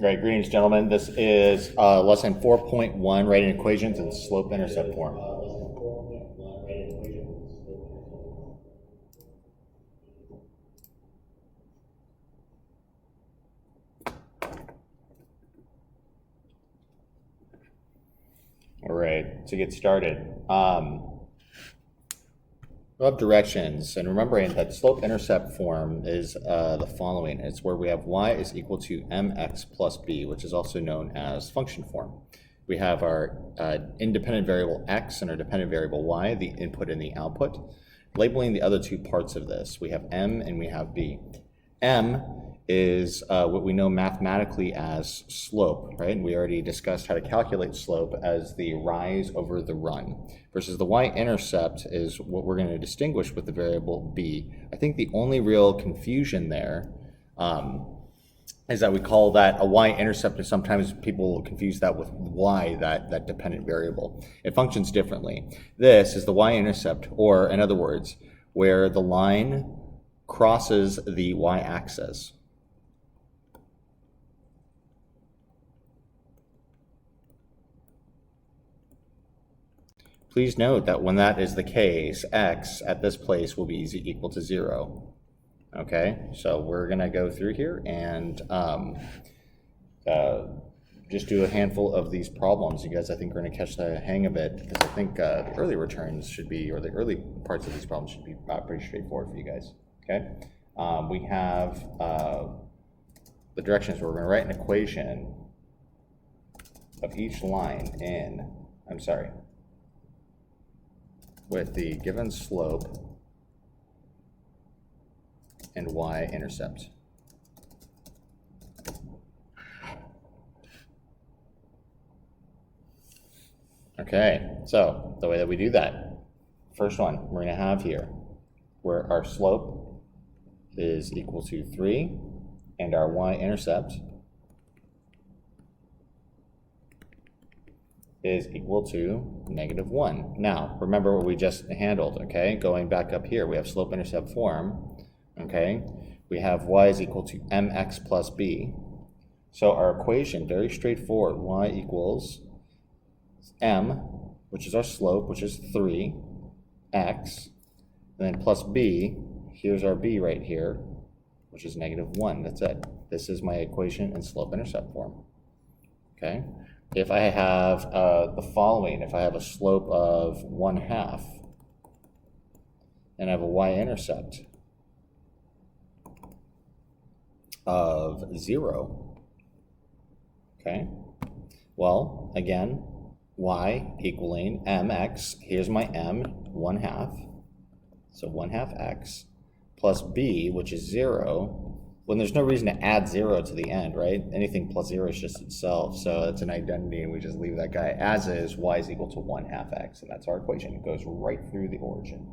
Right, greetings, gentlemen. This is lesson 4.1, writing equations in slope-intercept form. All right, to get started, we'll have directions, and remembering that slope-intercept form is the following. It's where we have y is equal to mx plus b, which is also known as function form. We have our independent variable x and our dependent variable y, the input and the output. Labeling the other two parts of this, we have m and we have b. M is what we know mathematically as slope, right? And we already discussed how to calculate slope as the rise over the run, versus the y-intercept is what we're going to distinguish with the variable b. I think the only real confusion there is that we call that a y-intercept, and sometimes people confuse that with y, that dependent variable. It functions differently. This is the y-intercept, or in other words, where the line crosses the y-axis. Please note that when that is the case, x at this place will be equal to 0. Okay, so we're going to go through here and just do a handful of these problems. You guys, I think, are going to catch the hang of it, because I think the early returns should be, or the early parts of these problems should be pretty straightforward for you guys. Okay, we have the directions where we're going to write an equation of each line in, with the given slope and y-intercept. Okay, so the way that we do that, first one we're going to have here, where our slope is equal to 3 and our y-intercept is equal to -1. Now, remember what we just handled, okay? Going back up here, we have slope-intercept form, okay? We have y is equal to mx plus b. So our equation, very straightforward, y equals m, which is our slope, which is 3, x, and then plus b, here's our b right here, which is -1. That's it. This is my equation in slope-intercept form, okay? If I have the following, if I have a slope of 1/2 and I have a y-intercept of 0, okay, well, again, y equaling mx, here's my m, 1/2, so 1/2 x, plus b, which is 0, when there's no reason to add 0 to the end, right? Anything plus 0 is just itself, so it's an identity, and we just leave that guy as is. Y is equal to 1/2 x, and that's our equation. It goes right through the origin.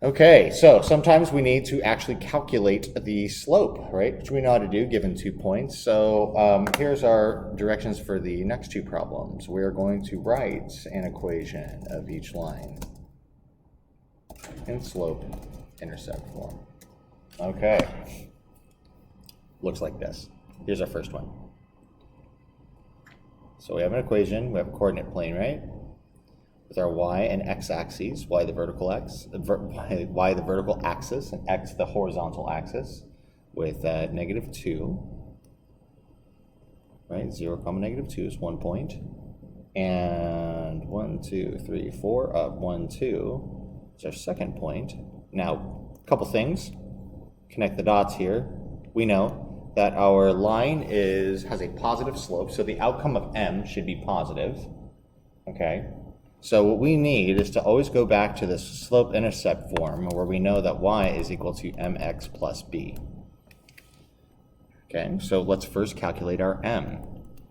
Okay, so sometimes we need to actually calculate the slope, right? Which we know how to do given 2 points. So here's our directions for the next two problems. We're going to write an equation of each line in slope-intercept form. Okay, looks like this. Here's our first one. So we have an equation, we have a coordinate plane, right? With our y and x axes, y the vertical y the vertical axis, and x the horizontal axis, with -2, right? 0, -2 is 1 point, and 1, 2, 3, 4, 1, 2 is our second point. Now, a couple things. Connect the dots here. We know that our line has a positive slope, so the outcome of m should be positive. Okay, so what we need is to always go back to this slope-intercept form where we know that y is equal to mx plus b. Okay, so let's first calculate our m.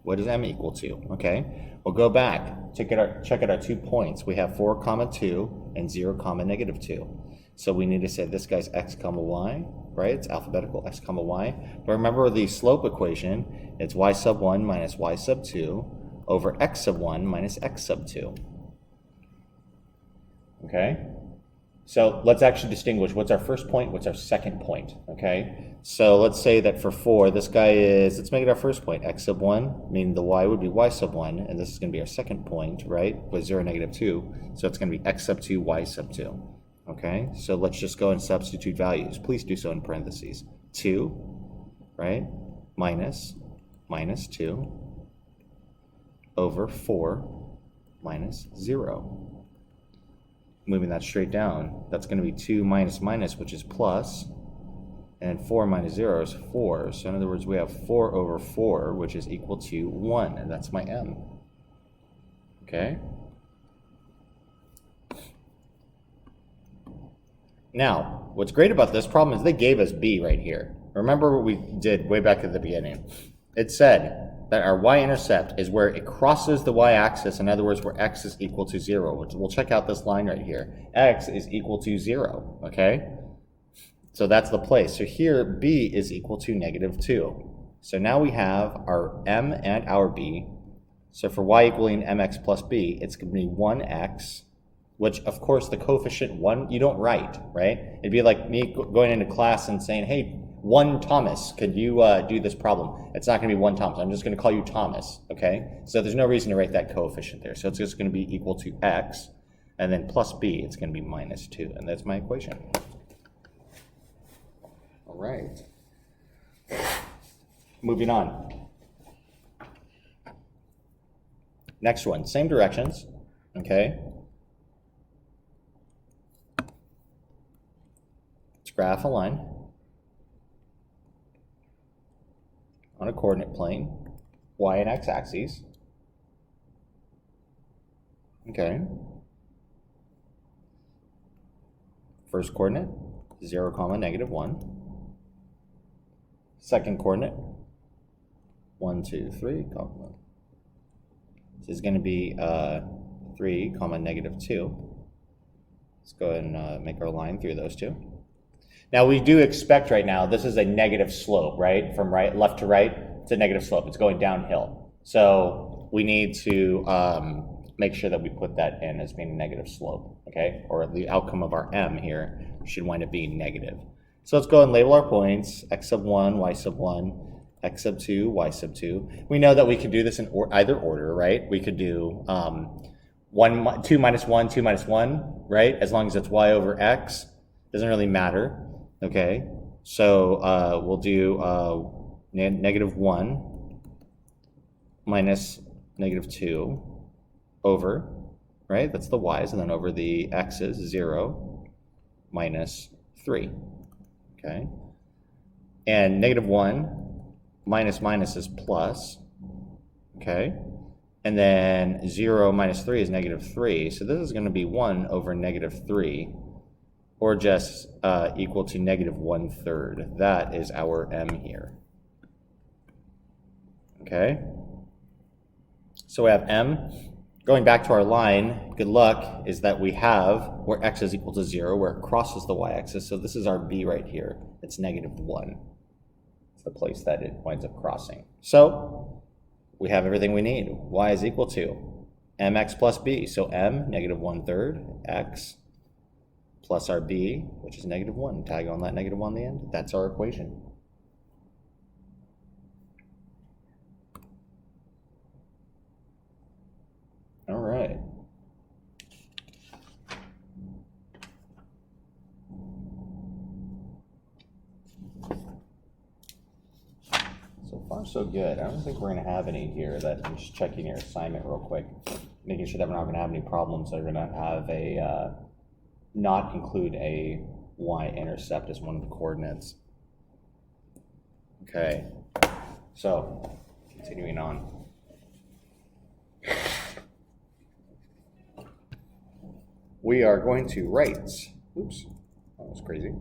What is m equal to? Okay, we'll go back, check out our 2 points. We have 4, 2 and 0, -2. So we need to say this guy's x, y, right? It's alphabetical, x, y. But remember the slope equation, it's y sub 1 minus y sub 2 over x sub 1 minus x sub 2. Okay? So let's actually distinguish what's our first point, what's our second point, okay? So let's say that for 4, this guy is, let's make it our first point, x sub 1, meaning the y would be y sub 1, and this is going to be our second point, right, with 0, negative 2. So it's going to be x sub 2, y sub 2, okay? So let's just go and substitute values. Please do so in parentheses. 2, right, minus 2 over 4 minus 0. Moving that straight down, that's going to be 2 minus minus, which is plus, and 4 minus 0 is 4. So in other words, we have 4 over 4, which is equal to 1, and that's my m. Okay? Now, what's great about this problem is they gave us b right here. Remember what we did way back at the beginning. It said that our y-intercept is where it crosses the y-axis, in other words, where x is equal to 0. We'll check out this line right here. X is equal to 0, okay? So that's the place. So here, b is equal to negative 2. So now we have our m and our b. So for y equaling mx plus b, it's going to be 1x, which, of course, the coefficient 1, you don't write, right? It'd be like me going into class and saying, hey, 1 Thomas, could you do this problem? It's not going to be 1 Thomas. I'm just going to call you Thomas, okay? So there's no reason to write that coefficient there. So it's just going to be equal to x, and then plus b, it's going to be minus 2, and that's my equation. All right. Moving on. Next one, same directions, okay? Let's graph a line on a coordinate plane, y and x axes. Okay. First coordinate, 0, negative 1. Second coordinate, 1, 2, 3, comma. This is going to be 3, negative 2. Let's go ahead and make our line through those two. Now we do expect right now, this is a negative slope, right? From left to right, it's a negative slope. It's going downhill. So we need to make sure that we put that in as being a negative slope, okay? Or the outcome of our m here should wind up being negative. So let's go and label our points, x sub 1, y sub 1, x sub 2, y sub 2. We know that we could do this in either order, right? We could do 2 minus 1, 2 minus 1, right? As long as it's y over x, doesn't really matter. Okay, so we'll do negative 1 minus negative 2 over, right? That's the y's, and then over the x's, 0 minus 3. Okay, and negative 1 minus minus is plus. Okay, and then 0 minus 3 is negative 3. So this is going to be 1 over negative 3. Or just equal to negative 1/3. That is our m here. Okay? So we have m. Going back to our line, good luck, is that we have where x is equal to 0, where it crosses the y-axis. So this is our b right here. It's negative 1. It's the place that it winds up crossing. So we have everything we need. Y is equal to mx plus b. So m, negative 1/3, x, plus our b, which is negative 1. Tag on that negative 1 on the end. That's our equation. All right. So far, so good. I don't think we're going to have any here. I'm just checking your assignment real quick, making sure that we're not going to have any problems that are going to have a not include a y-intercept as one of the coordinates. Okay, so continuing on. We are going to write, oops, that was crazy.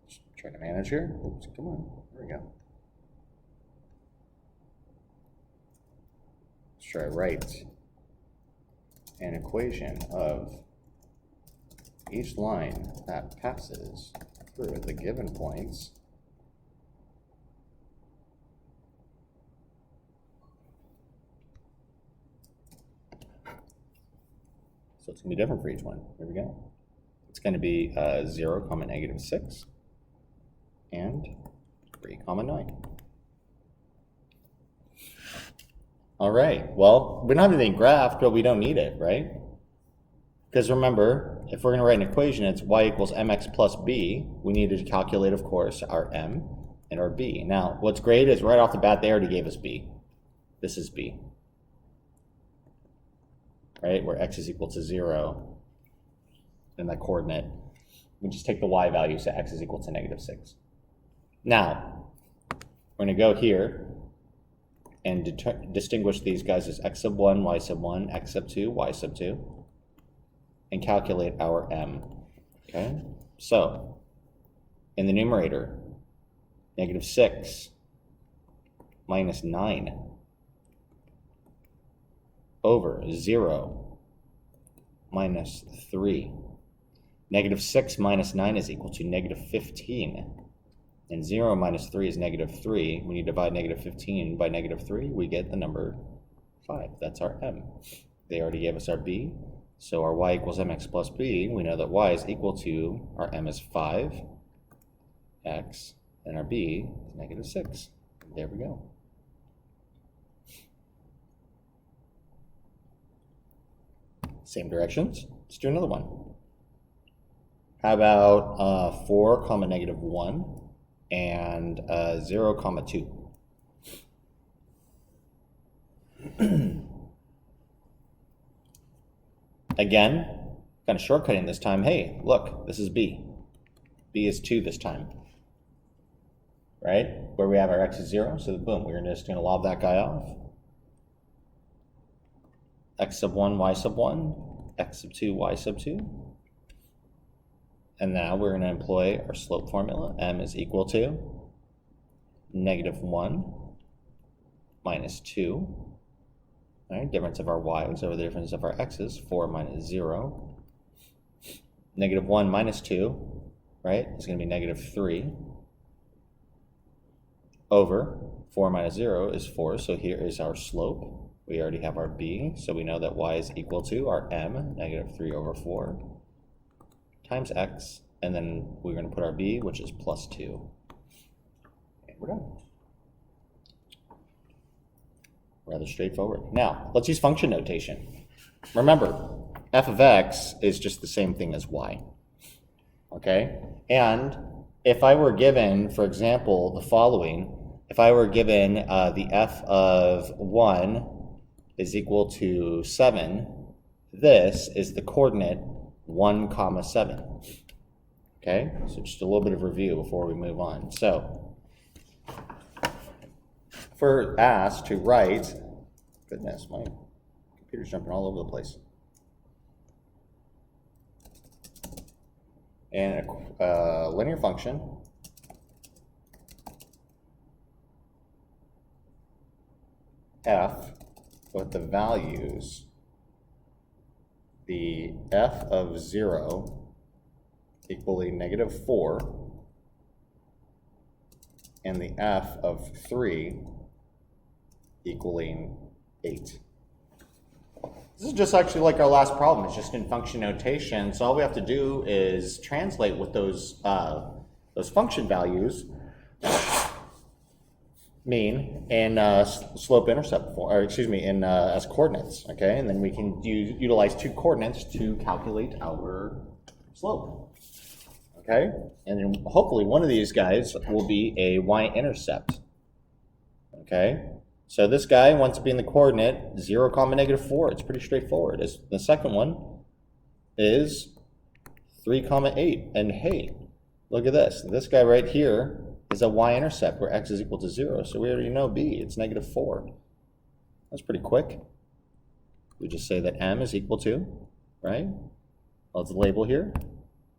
Just trying to manage here. Oops, come on, there we go. Try to write an equation of each line that passes through the given points So it's going to be different for each one. Here we go. It's going to be 0, negative 6, and 3, 9. All right, well, we don't have anything graphed, but we don't need it, right? Because remember, if we're going to write an equation, it's y equals mx plus b. We need to calculate, of course, our m and our b. Now, what's great is right off the bat, they already gave us b. This is b, right? Where x is equal to 0 in that coordinate. We just take the y value, so x is equal to negative 6. Now, we're going to go here and distinguish these guys as x sub 1, y sub 1, x sub 2, y sub 2. And calculate our m, okay? So, in the numerator, negative 6 minus 9 over 0 minus 3. Negative 6 minus 9 is equal to negative 15. And 0 minus 3 is negative 3. When you divide negative 15 by negative 3, we get the number 5. That's our m. They already gave us our b. So our y equals mx plus b, we know that y is equal to, our m is 5x, and our b is negative 6. There we go. Same directions. Let's do another one. How about 4, negative 1, and 0, 2. Again, kind of shortcutting this time. Hey, look, this is b. b is 2 this time, right? Where we have our x is 0, so boom, we're just going to lob that guy off. X sub 1, y sub 1, x sub 2, y sub 2. And now we're going to employ our slope formula. M is equal to negative 1 minus 2. Right, difference of our y's over the difference of our x's, 4 minus 0. Negative 1 minus 2, right, is going to be negative 3 over 4 minus 0 is 4. So here is our slope. We already have our b, so we know that y is equal to our m, negative 3 over 4, times x, and then we're going to put our b, which is plus 2. And we're done. Rather straightforward. Now, let's use function notation. Remember, f of x is just the same thing as y. Okay? And if I were given, for example, the following, if I were given the f of 1 is equal to 7, this is the coordinate 1, 7. Okay? So just a little bit of review before we move on. So, if we're asked to write, goodness, my computer's jumping all over the place. And a linear function f with the values, the f of 0 equaling negative 4, and the f of 3 equaling 8. This is just actually like our last problem. It's just in function notation. So all we have to do is translate what those function values mean in slope-intercept form, or excuse me, in as coordinates. Okay, and then we can utilize 2 coordinates to calculate our slope. Okay, and then hopefully one of these guys will be a y-intercept. Okay. So this guy wants to be in the coordinate 0, negative 4. It's pretty straightforward. The second one is 3, 8. And hey, look at this. This guy right here is a y-intercept where x is equal to 0. So we already know b. It's negative 4. That's pretty quick. We just say that m is equal to, right? Well, it's a label here.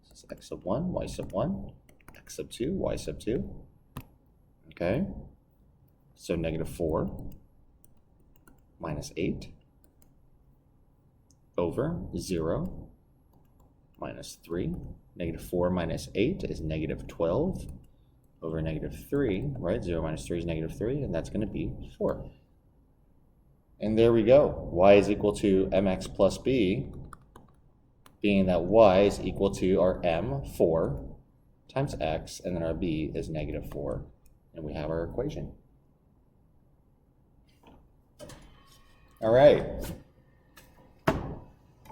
This is x sub 1, y sub 1, x sub 2, y sub 2. Okay. So negative 4 minus 8 over 0 minus 3. Negative 4 minus 8 is negative 12 over negative 3, right? 0 minus 3 is negative 3, and that's going to be 4. And there we go. Y is equal to mx plus b being that y is equal to our m, 4, times x, and then our b is negative 4, and we have our equation. All right.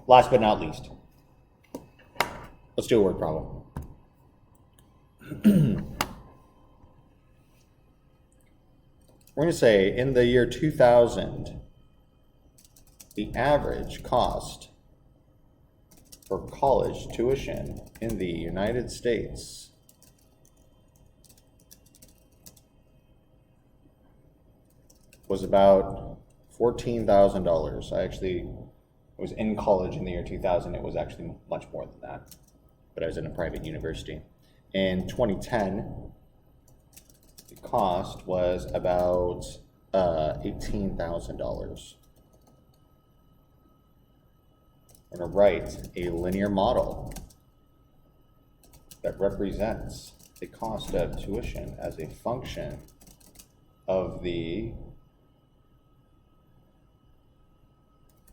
Last but not least, let's do a word problem. We're going to say in the year 2000, the average cost for college tuition in the United States was about $14,000. I actually was in college in the year 2000. It was actually much more than that, but I was in a private university. In 2010, the cost was about $18,000. I'm going to write a linear model that represents the cost of tuition as a function of the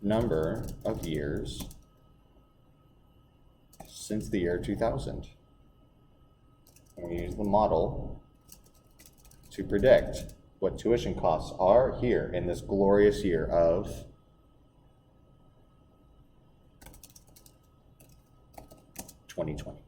number of years since the year 2000. And we use the model to predict what tuition costs are here in this glorious year of 2020.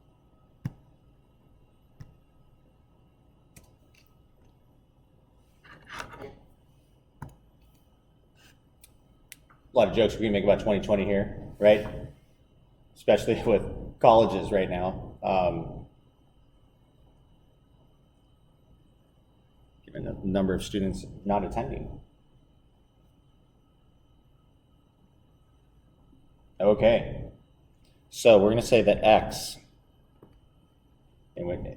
A lot of jokes we can make about 2020 here, right? Especially with colleges right now. Given the number of students not attending. Okay, so we're going to say that x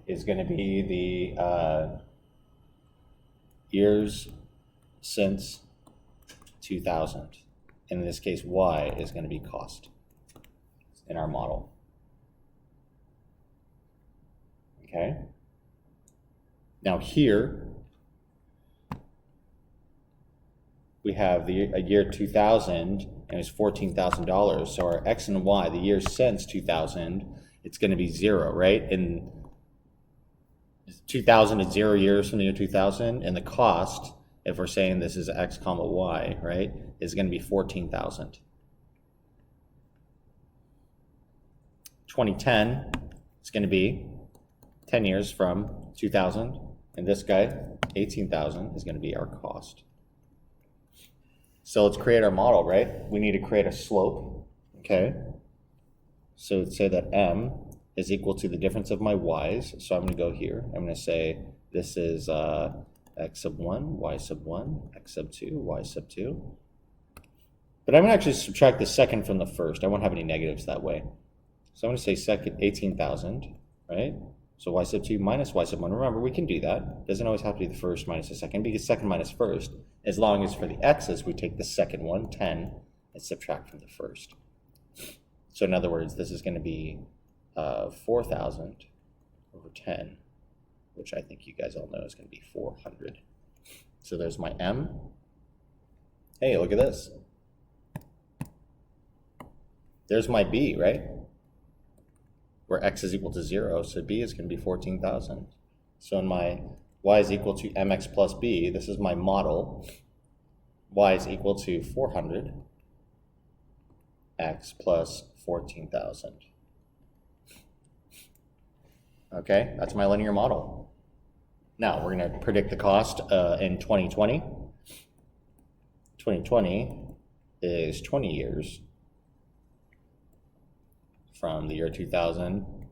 is going to be the years since 2000. In this case, y is going to be cost in our model. Okay. Now here, we have the year 2000, and it's $14,000. So our x and y, the years since 2000, it's going to be 0, right? And 2000 is 0 years from the year 2000, and the cost, if we're saying this is x comma y, right, is going to be 14,000. 2010 is going to be 10 years from 2000, and this guy, 18,000, is going to be our cost. So let's create our model, right? We need to create a slope, okay? So let's say that m is equal to the difference of my y's. So I'm going to go here. I'm going to say this is x sub 1, y sub 1, x sub 2, y sub 2. But I'm going to actually subtract the second from the first. I won't have any negatives that way. So I'm going to say second 18,000, right? So y sub 2 minus y sub 1. Remember, we can do that. It doesn't always have to be the first minus the second, because second minus first, as long as for the x's, we take the second one, 10, and subtract from the first. So in other words, this is going to be 4,000 over 10, which I think you guys all know is going to be 400. So there's my m. Hey, look at this. There's my b, right? Where x is equal to 0, so b is going to be 14,000. So in my y is equal to mx plus b, this is my model. Y is equal to 400 x plus 14,000. Okay, that's my linear model. Now we're going to predict the cost in 2020. 2020 is 20 years from the year 2000.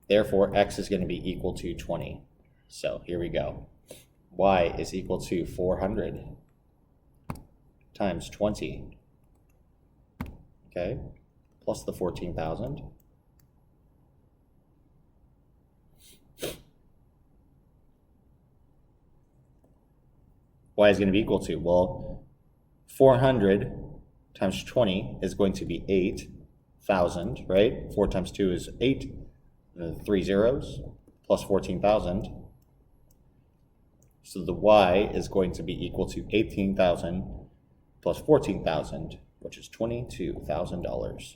Therefore, x is going to be equal to 20. So here we go. Y is equal to 400 times 20. Okay, plus the 14,000. Y is going to be equal to, well, 400 times 20 is going to be 8,000, right? 4 times 2 is 8, 3 zeros, plus 14,000. So the y is going to be equal to 18,000 plus 14,000, which is $22,000.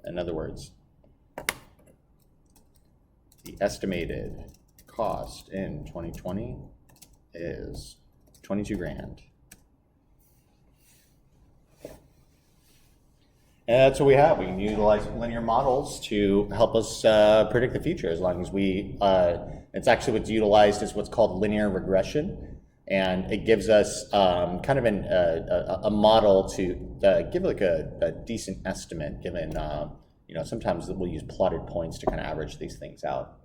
In other words, the estimated cost in 2020 is 22 grand. And that's what we have. We can utilize linear models to help us predict the future, as long as we, it's actually what's utilized is what's called linear regression. And it gives us kind of a model to give like a decent estimate, given, you know, sometimes we'll use plotted points to kind of average these things out.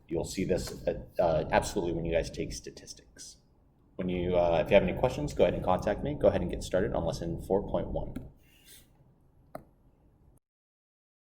You'll see this absolutely when you guys take statistics. When you, if you have any questions, go ahead and contact me. Go ahead and get started on lesson 4.1.